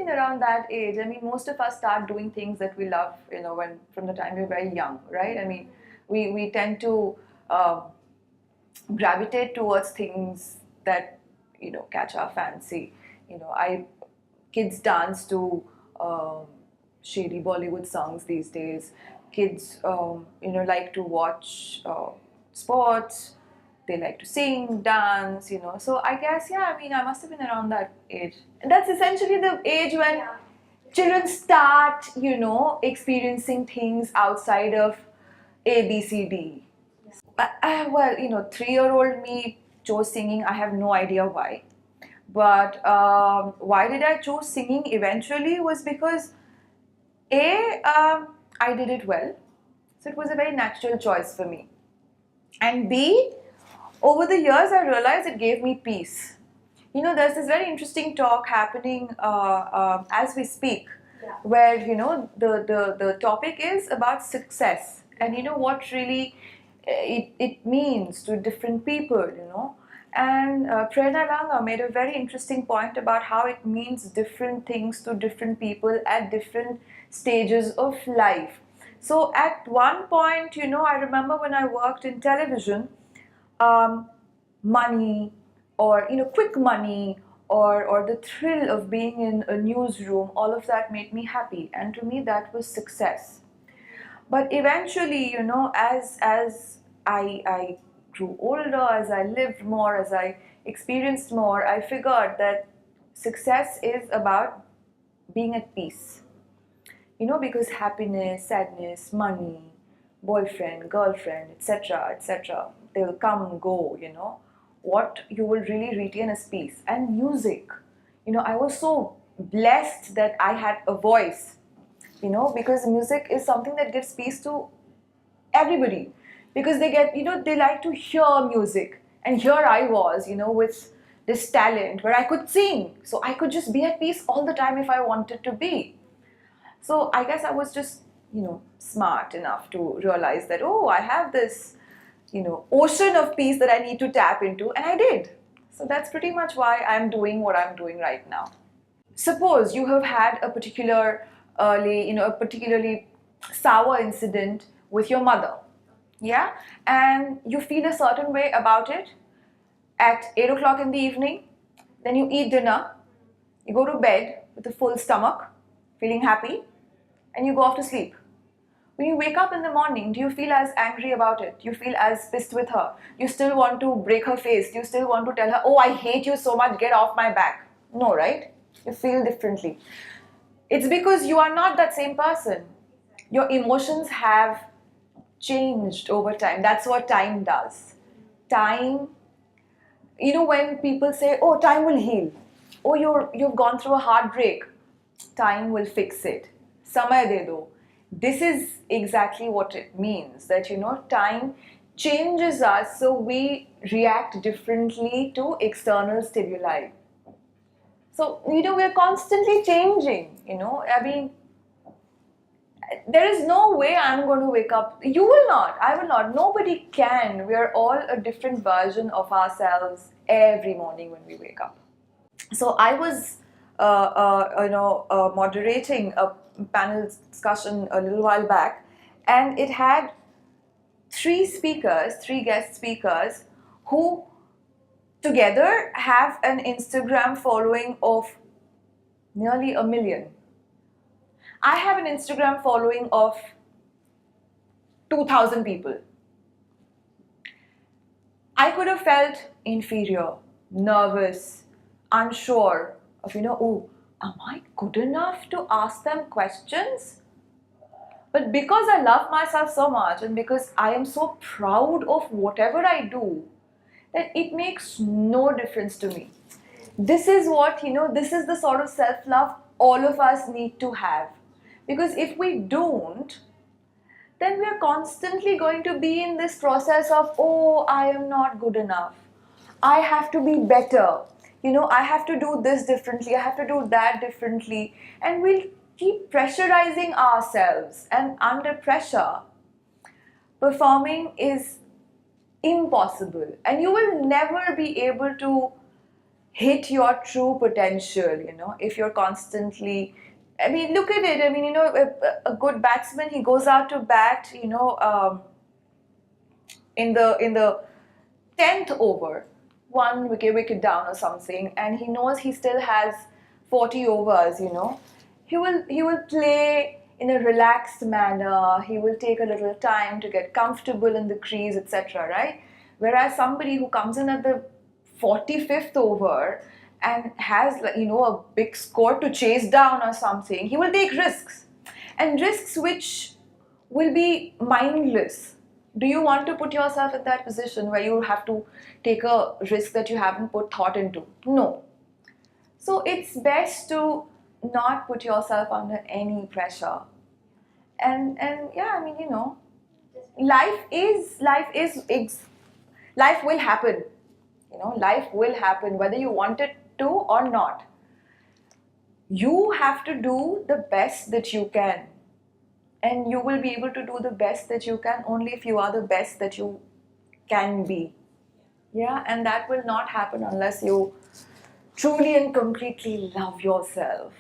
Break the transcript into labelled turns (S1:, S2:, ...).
S1: been around that age. I mean, most of us start doing things that we love, from the time we're very young, right? I mean, we tend to gravitate towards things that, catch our fancy. Kids dance to shady Bollywood songs these days. Kids, like to watch sports. They like to sing, dance, So I guess, yeah, I mean, I must have been around that age. And that's essentially the age when children start, experiencing things outside of A, B, C, D. Well, 3-year-old me chose singing. I have no idea why. But why did I choose singing eventually was because I did it well. So it was a very natural choice for me. And B, over the years, I realized it gave me peace. There's this very interesting talk happening as we speak, where, the topic is about success and, what really it means to different people, And Prerna Langa made a very interesting point about how it means different things to different people at different stages of life. So at one point, I remember when I worked in television, money or quick money or the thrill of being in a newsroom, all of that made me happy, and to me that was success. But eventually, as I grew older, as I lived more, as I experienced more, I figured that success is about being at peace. Because happiness, sadness, money, boyfriend, girlfriend, etc., they will come and go, What you will really retain is peace. And music, I was so blessed that I had a voice, because music is something that gives peace to everybody. Because they get, they like to hear music. And here I was, with this talent where I could sing. So I could just be at peace all the time if I wanted to be. So I guess I was just, smart enough to realize that, I have this, ocean of peace that I need to tap into, and I did. So that's pretty much why I'm doing what I'm doing right now. Suppose you have had a particularly sour incident with your mother, yeah, and you feel a certain way about it at 8 o'clock in the evening. Then you eat dinner, you go to bed with a full stomach, feeling happy, and you go off to sleep. When you wake up in the morning, do you feel as angry about it? Do you feel as pissed with her? You still want to break her face? Do you still want to tell her, oh, I hate you so much, get off my back? No, right? You feel differently. It's because you are not that same person. Your emotions have changed over time. That's what time does. Time, when people say, oh, time will heal. Oh, you've gone through a heartbreak. Time will fix it. Samay de do. This is exactly what it means, that, time changes us, so we react differently to external stimuli. So, we're constantly changing, I mean, there is no way I'm going to wake up. You will not. I will not. Nobody can. We are all a different version of ourselves every morning when we wake up. So I was, moderating a panel discussion a little while back, and it had three guest speakers, who together have an Instagram following of nearly 1 million. I have an Instagram following of 2,000 people. I could have felt inferior, nervous, unsure of, oh, am I good enough to ask them questions? But because I love myself so much, and because I am so proud of whatever I do, that it makes no difference to me. This is what, this is the sort of self-love all of us need to have. Because if we don't, then we are constantly going to be in this process of, oh, I am not good enough. I have to be better. I have to do this differently. I have to do that differently. And we'll keep pressurizing ourselves. And under pressure, performing is impossible. And you will never be able to, hit your true potential, if you're constantly, I mean, look at it. I mean, a good batsman, he goes out to bat, in the 10th over, one wicket down or something, and he knows he still has 40 overs, he will play in a relaxed manner. He will take a little time to get comfortable in the crease, etc., right? Whereas somebody who comes in at the 45th over and has, a big score to chase down or something, he will take risks, and risks which will be mindless. Do you want to put yourself in that position where you have to take a risk that you haven't put thought into? No. So it's best to not put yourself under any pressure. And yeah, I mean, life will happen. Life will happen whether you want it to or not. You have to do the best that you can. And you will be able to do the best that you can only if you are the best that you can be. Yeah, and that will not happen unless you truly and completely love yourself.